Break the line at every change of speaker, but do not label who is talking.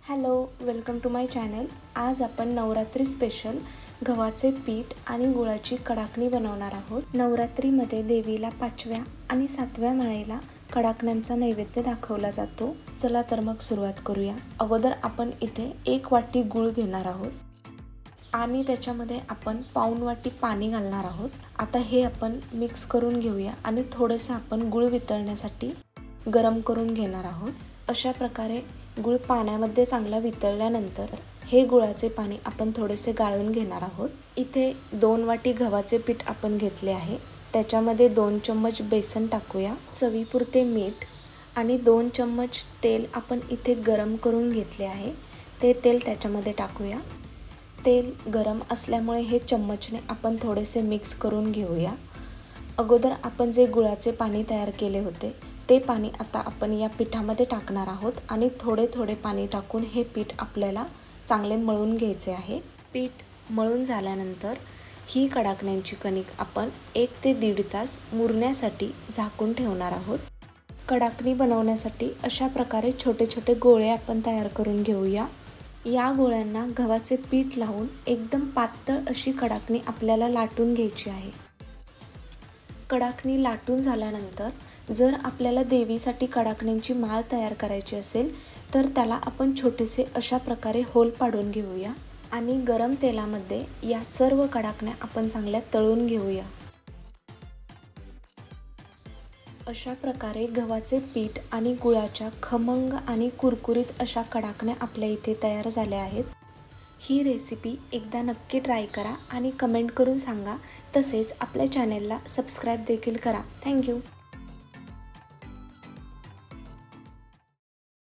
Hello, welcome to my channel. आज आपण Navratri special गव्हाचे पीठ आणि गुळाची कडाकणी बनवणार आहोत। नवरात्रीमध्ये देवीला 5व्या आणि 7व्या माळेला कडाकण्यांचा नैवेद्य दाखवला जातो। चला तर मग सुरुवात करूया। अगोदर आपण इथे 1 वाटी गुळ घेणार आहोत आणि त्याच्यामध्ये आपण पाऊण वाटी पाणी घालणार आहोत। आता हे आपण मिक्स करून घेऊया आणि थोडेसे आपण गुळ वितळण्यासाठी गरम करून घेणार आहोत। अशा प्रकारे गुळ पाण्यामध्ये चांगला वितळल्यानंतर हे गुळाचे पाणी आपण थोडेसे गाळून घेणार आहोत। इथे 2 वाटी गव्हाचे पीठ आपण घेतले आहे। त्याच्यामध्ये 2 चम्मच बेसन टाकूया, चवीपुरते मीठ आणि 2 चम्मच तेल आपण इथे गरम करून घेतले आहे। ते तेल त्याच्यामध्ये टाकूया। तेल गरम असल्यामुळे हे चम्मचने आपण थोडेसे मिक्स करून घेऊया। अगोदर आपण जे गुळाचे पाणी तयार केले होते ते पाणी आता आपण या पिठामध्ये टाकणार आहोत आणि थोडे थोडे पाणी टाकून हे पीठ आपल्याला चांगले मळून घ्यायचे आहे। पीठ मळून झाल्यानंतर ही कडाकण्यांची कणिक आपण 1 ते 1.5 तास मुरण्यासाठी झाकून ठेवणार आहोत। कडाकणी बनवण्यासाठी अशा प्रकारे छोटे छोटे गोळे आपण तयार करून घेऊया। या गोळ्यांना गव्हाचे पीठ लावून एकदम पातळ अशी कडाकणी आपल्याला लाटून घ्यायची आहे। कडाकणी लाटून झाल्यानंतर जर आपल्याला देवीसाठी कडाकण्यांची माळ तयार करायची असेल तर त्याला आपण छोटेसे अशा प्रकारे होल पाडून घेऊया आणि गरम तेलामध्ये या सर्व कडाकण्या आपण चांगल्या तळून घेऊया। अशा प्रकारे गव्हाचे पीठ आणि गुळाच्या खमंग आणि कुरकुरीत अशा कडाकण्या आपल्या इथे तयार झाल्या आहेत। ही रेसिपी एकदा नक्की ट्राय करा आणि कमेंट करून सांगा। तसेच आपल्या चॅनलला सबस्क्राइब देखील करा। थँक्यू।